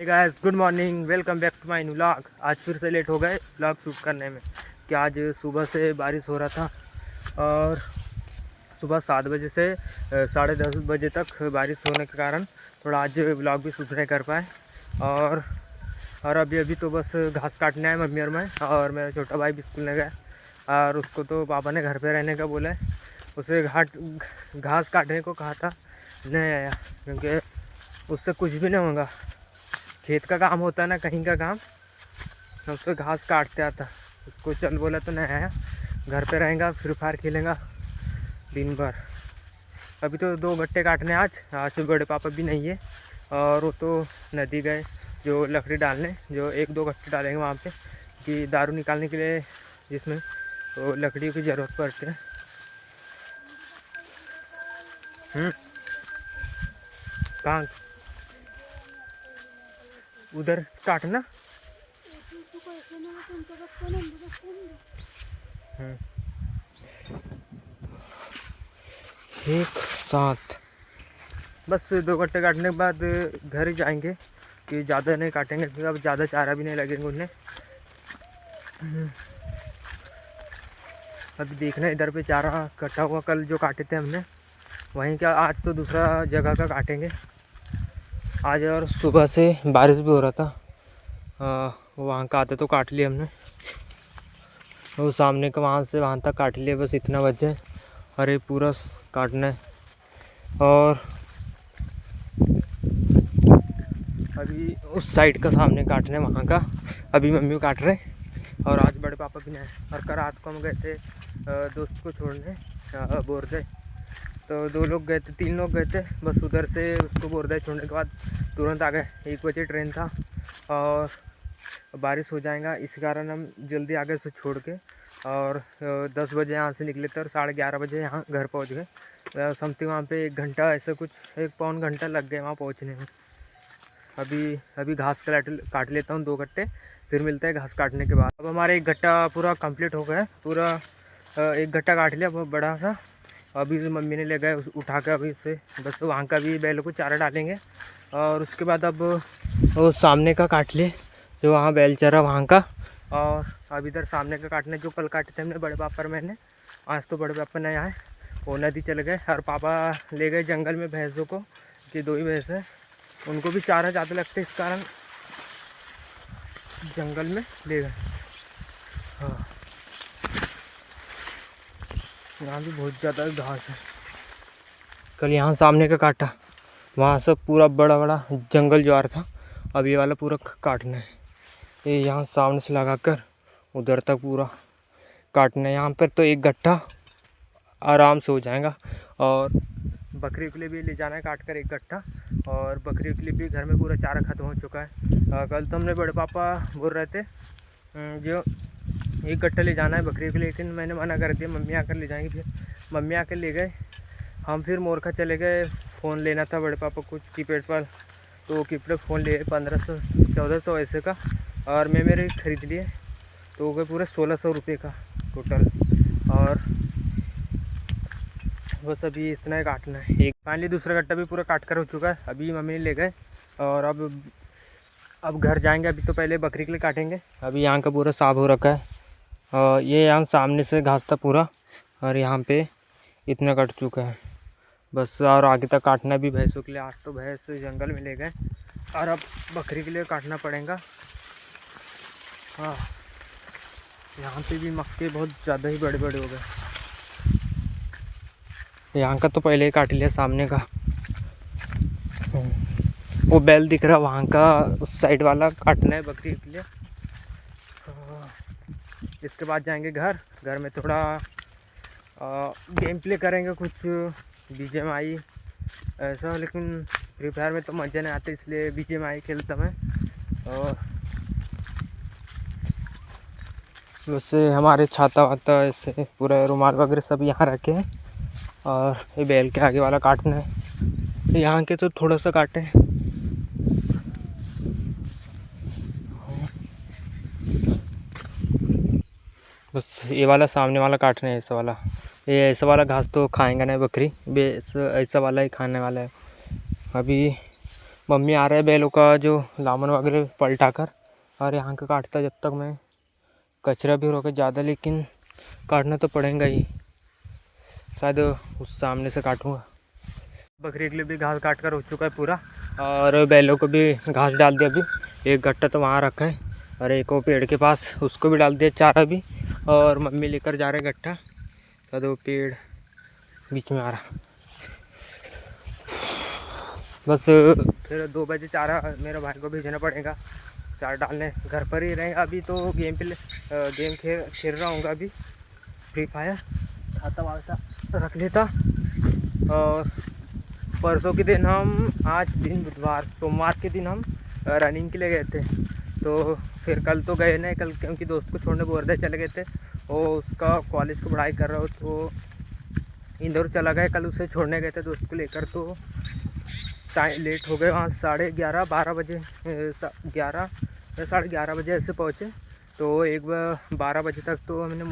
Guys, good morning, welcome back to my new vlog. आज फिर से लेट हो गए व्लॉग शूट करने में कि आज सुबह से बारिश हो रहा था और सुबह 7 बजे से 10:30 बजे तक बारिश होने के कारण थोड़ा आज व्लॉग भी शूट नहीं कर पाए। और अभी तो बस घास काटने आए मम्मी और मैं, और मेरा छोटा भाई भी स्कूल में गया और उसको तो पापा ने घर पे रहने का बोला है। उसे घास काटने को कहा था, नहीं आया क्योंकि उससे कुछ भी नहीं होगा। खेत का काम होता है ना, कहीं का काम, उसको घास काटते आता। उसको चल बोला तो नहीं आया, घर पे रहेगा, फ्री फायर खेलेगा दिन भर। अभी तो 2 गट्टे काटने आज बड़े पापा भी नहीं है और वो तो नदी गए जो लकड़ी डालने, जो 1-2 गट्टे डालेंगे वहाँ पे कि दारू निकालने के लिए, जिसमें तो लकड़ी की ज़रूरत पड़ती है। कहाँ उधर काटना। एक साथ बस 2 गट्टे काटने के बाद घर ही जाएंगे कि ज़्यादा नहीं काटेंगे क्योंकि अब ज़्यादा चारा भी नहीं लगेंगे उन्हें। अभी देखना इधर पे चारा कटा हुआ, कल जो काटे थे हमने वहीं का, आज तो दूसरा जगह का काटेंगे आज। और सुबह से बारिश भी हो रहा था, वहाँ का आते तो काट लिए हमने, वो सामने का वहाँ से वहाँ तक काट लिए, बस इतना बचे और ये पूरा काटना है। और अभी उस साइड का सामने काटना है, वहाँ का अभी मम्मी काट रहे। और आज बड़े पापा भी नहीं, और कल रात को हम गए थे दोस्त को छोड़ने बोरदे, तो 2 लोग गए थे, 3 लोग गए थे बस। उधर से उसको बोरदे छोड़ने के बाद तुरंत आ गए। 1 बजे ट्रेन था और बारिश हो जाएगा, इस कारण हम जल्दी आ गए उसे छोड़ के। और 10 बजे यहाँ से निकले थे और 11:30 बजे यहाँ घर पहुँच गए। समथिंग वहाँ पे 1 घंटा, ऐसा कुछ 1 पौन घंटा लग गए वहाँ पहुँचने में। अभी घास काट लेता हूँ 2 गट्टे, फिर मिलता है घास काटने के बाद। अब हमारा 1 गट्टा पूरा कंप्लीट हो गया, पूरा 1 गट्टा काट लिया बहुत बड़ा सा। अभी मम्मी ने ले गए उठा कर, अभी से बस वहाँ का भी बैलों को चारा डालेंगे। और उसके बाद अब वो सामने का काट लिए जो वहाँ बैल चरा वहाँ का। और अब इधर सामने का काटने जो कल काटे थे हमने बड़े पापा और मैंने, आज तो बड़े पापा नहीं आए, वो नदी चले गए। और पापा ले गए जंगल में भैंसों को, कि 2 ही भैंस है, उनको भी चारा ज़्यादा लगता है, इस कारण जंगल में ले गए। हाँ, यहाँ भी बहुत ज़्यादा घास है। कल यहाँ सामने का काटा, वहाँ से पूरा बड़ा बड़ा जंगल ज्वार था, अब ये वाला पूरा काटना है। ये यहाँ सामने से लगाकर उधर तक पूरा काटना है। यहाँ पर तो 1 गट्टा आराम से हो जाएगा। और बकरी के लिए भी ले जाना है काट कर 1 गट्टा, और बकरी के लिए भी घर में पूरा चारा ख़त्म हो चुका है। कल तो हमने बड़े पापा बोल रहे थे जो 1 गट्टा ले जाना है बकरी के लिए, लेकिन मैंने मना कर दिया, मम्मी आकर ले जाएंगे। फिर मम्मी आकर ले गए, हम फिर मोरखा चले गए। फ़ोन लेना था बड़े पापा कुछ कीपैड पर, तो कीपैड फ़ोन लिए 1500-1400 ऐसे का, और मैं मेरे ख़रीद लिए, तो हो गए पूरे 1600 रुपये का टोटल। और बस अभी इतना ही काटना है। एक फाइनली दूसरा गट्टा भी पूरा काट कर हो चुका है, अभी मम्मी ले गए। और अब घर जाएंगे। अभी तो पहले बकरी के लिए काटेंगे। अभी यहाँ का पूरा साफ हो रखा है, और ये यहाँ सामने से घास था पूरा, और यहाँ पे इतना कट चुका है बस। और आगे तक काटना भी भैंसों के लिए। आज तो भैंस जंगल में ले गए, और अब बकरी के लिए काटना पड़ेगा। हाँ, यहाँ पे भी मक्के बहुत ज़्यादा ही बड़े बड़े हो गए। यहाँ का तो पहले ही काट लिया, सामने का वो बैल दिख रहा वहाँ का, उस साइड वाला काटना है बकरी के लिए। इसके बाद जाएंगे घर में थोड़ा गेम प्ले करेंगे, कुछ BGMI ऐसा। लेकिन फ्री फायर में तो मज़ा नहीं आता, इसलिए BGMI खेलता मैं। और वैसे हमारे छाता वाता ऐसे पूरा रुमाल वगैरह सब यहाँ रखे हैं। और ये बैल के आगे वाला काटना है, यहाँ के तो थोड़ा सा काटे। बस ये वाला सामने वाला काटना है, ऐसा वाला। ये ऐसा वाला घास तो खाएंगा नहीं बकरी, ऐसा वाला ही खाने वाला है। अभी मम्मी आ रहे हैं बैलों का जो लामन वगैरह पलटा कर, और यहाँ का काटता जब तक मैं कचरा भी रोके ज़्यादा, लेकिन काटना तो पड़ेगा ही, शायद उस सामने से काटूँगा। बकरी के लिए भी घास काट कर हो चुका है पूरा, और बैलों को भी घास डाल दिया। अभी एक गट्टा तो वहाँ रखा है, और एक वो पेड़ के पास उसको भी डाल दिया चारा भी, और मम्मी लेकर जा रहे गट्टा, तो वो पेड़ बीच में आ रहा। बस फिर 2 बजे चारा मेरे भाई को भेजना पड़ेगा, चारा डालने। घर पर ही रहेगा अभी तो, गेम खेल रहा हूँ अभी फ्री फायर। छाता वाता रख लेता। और परसों के दिन हम, आज दिन बुधवार, सोमवार के दिन हम रनिंग के लिए गए थे। तो फिर कल तो गए नहीं, कल क्योंकि दोस्त को छोड़ने बोरदे चले गए थे, वो उसका कॉलेज की पढ़ाई कर रहा हो तो इंदौर चला गया। कल उसे छोड़ने गए थे दोस्त को लेकर, तो टाइम लेट हो गए, वहाँ 11:30 12 बजे, 11 या 11:30 बजे ऐसे पहुँचे। तो 12 बजे तक तो हमने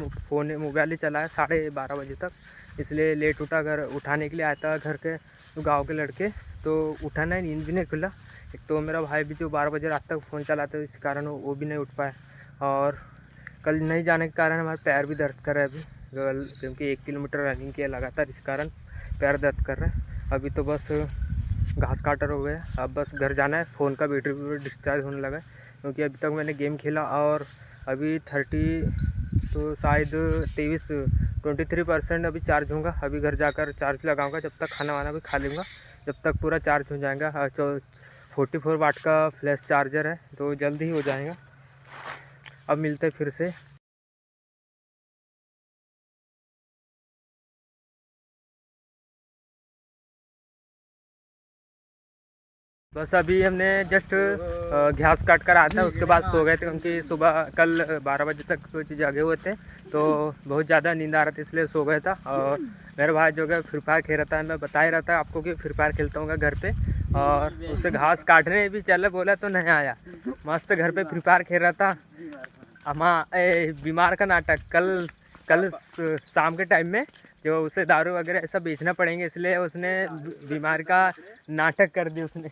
मोबाइल ही चलाया, 12:30 बजे तक, इसलिए लेट उठा। घर उठाने के लिए आया था घर के गांव के लड़के, तो उठा नहीं, नींद भी नहीं खुला। एक तो मेरा भाई भी जो 12 बजे रात तक फ़ोन चलाते हैं, इस कारण वो भी नहीं उठ पाया। और कल नहीं जाने के कारण हमारे पैर भी दर्द कर रहा है अभी, क्योंकि 1 किलोमीटर रनिंग किया लगातार, इस कारण पैर दर्द कर रहा है। अभी तो बस घास काटर हो गया, अब बस घर जाना है। फ़ोन का बैटरी भी डिस्चार्ज होने लगा है, क्योंकि अभी तक मैंने गेम खेला, और अभी 30 तो शायद 23% अभी चार्ज होगा। अभी घर जाकर चार्ज लगाऊंगा, जब तक खाना वाना भी खा लूँगा, जब तक पूरा चार्ज हो जाएगा। 44 वाट का फ्लैश चार्जर है, तो जल्दी ही हो जाएगा। अब मिलते फिर से। बस अभी हमने जस्ट घास काट कर आया था, उसके बाद सो गए थे, क्योंकि सुबह कल 12 बजे तक कुछ जागे हुए थे, तो बहुत ज़्यादा नींद आ रहा था, इसलिए सो गया था। और मेरा भाई जो है फ्री फायर खेल रहा था, मैं बता ही रहा था आपको कि फ्री फायर खेलता हूँ घर पे, और उससे घास काटने भी चले बोला तो नहीं आया, मस्त घर पे फ्री फायर खेल रहा था। बीमार का नाटक कल शाम के टाइम में, जो उसे दारू वगैरह ऐसा बेचना पड़ेंगे, इसलिए उसने बीमार का नाटक कर दिया उसने।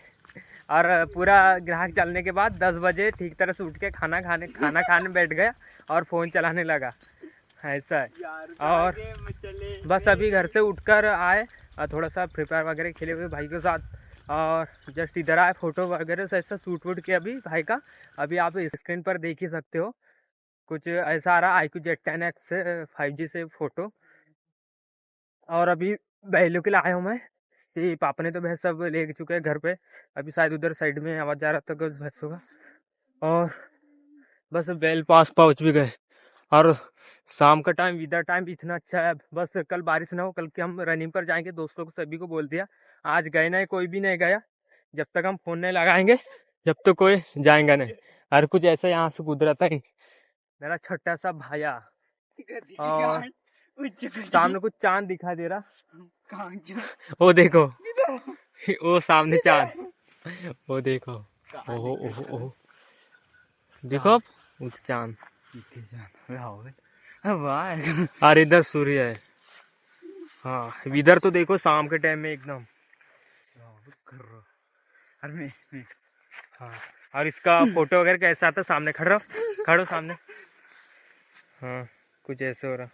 और पूरा ग्राहक चलने के बाद 10 बजे ठीक तरह से उठ के खाना खाने बैठ गया, और फ़ोन चलाने लगा, ऐसा है। और बस अभी घर से उठकर आए, और थोड़ा सा फ्री फायर वगैरह खेले हुए भाई के साथ, और जस्ट इधर आए, फ़ोटो वगैरह से ऐसा शूट वूट किया अभी भाई का। अभी आप स्क्रीन पर देख ही सकते हो, कुछ ऐसा आ रहा iQOO Z10X से 5G से फ़ोटो। और अभी बैलों के लिए आया हूँ मैं, कि पापा ने तो भैंस सब ले चुके हैं घर पे। अभी शायद उधर साइड में आवाज़ जा रहा था भैंसों का। और बस बैल पास पहुँच भी गए, और शाम का टाइम, विदर टाइम भी इतना अच्छा है। बस कल बारिश ना हो, कल के हम रनिंग पर जाएंगे, दोस्तों को सभी को बोल दिया। आज गए नहीं, कोई भी नहीं गया, जब तक हम फ़ोन नहीं लगाएंगे जब तक कोई जाएंगा नहीं। और कुछ ऐसा यहाँ से गुजरता ही मेरा छोटा सा भाया, और सामने कुछ चांद दिखाई दे रहा, वो देखो, वो सामने चांद, वो देखो, ओहो ओहो ओहो, देखो अब वो चांद। और इधर सूर्य है, हाँ इधर तो देखो शाम के टाइम में एकदम। हाँ, और इसका फोटो वगैरह कैसा आता, सामने खड़ो सामने, हाँ कुछ ऐसे हो रहा।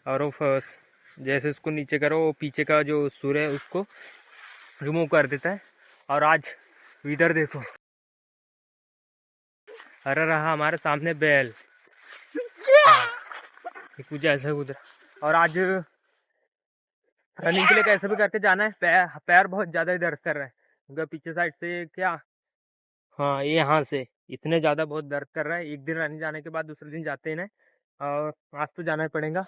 और वो जैसे उसको नीचे करो, वो पीछे का जो सूर्य है उसको रिमूव कर देता है। और आज इधर देखो, अरे रहा हमारे सामने बैल, कुछ ऐसा गुजरा। और आज रनिंग के लिए कैसे भी करके जाना है, पैर बहुत ज़्यादा ही दर्द कर रहा है, क्योंकि पीछे साइड से क्या, हाँ ये यहाँ से इतने ज़्यादा बहुत दर्द कर रहा है। एक दिन रनिंग जाने के बाद दूसरे दिन जाते ही नहीं, और आज तो जाना ही पड़ेगा।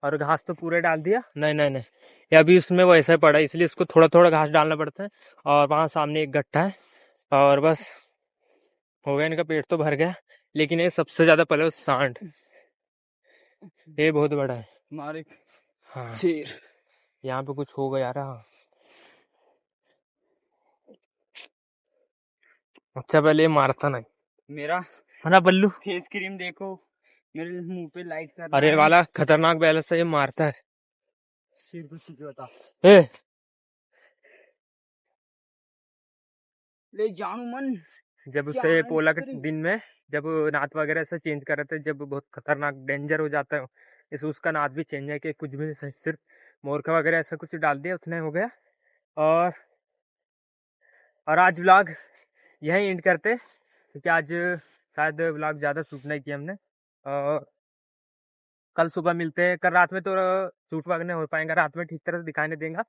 और घास तो पूरे डाल दिया, नहीं नहीं नहीं, ये अभी उसमें वैसा ही पड़ा, इसलिए इसको थोड़ा थोड़ा घास डालना पड़ता है। और वहाँ सामने एक गट्ठा है, और बस हो गया, इनका पेट तो भर गया। लेकिन ये सबसे ज़्यादा पहले सांड, ये बहुत बड़ा है हमारे, हाँ शेर, यहाँ पे कुछ हो गया रहा। अच्छा पहले ये मारता नहीं, मेरा है ना बल्लू, फेस क्रीम देखो मेरे मुंह पे लाइट कर रहा है। अरे वाला खतरनाक बैल से ये मारता है, शेर को सीधा बता। ले जानू मन जब क्या उसे है पोला के तेरी। दिन में जब नात वगैरह से चेंज कर रहे थे, जब बहुत खतरनाक डेंजर हो जाता है, इस उसका नात भी चेंज है कि कुछ भी नहीं, सिर्फ मोरखा वगैरह ऐसा कुछ डाल दिया उतने हो गया। और आज व्लॉग यहीं एंड करते, क्योंकि आज शायद व्लॉग ज़्यादा शूट नहीं किया हमने। और कल सुबह मिलते हैं। कल रात में तो शूट वगैरह नहीं हो पाएगा, रात में ठीक तरह से दिखाई नहीं देगा।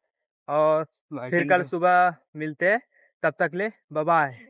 और फिर कल सुबह मिलते हैं, तब तक ले बाय बाय।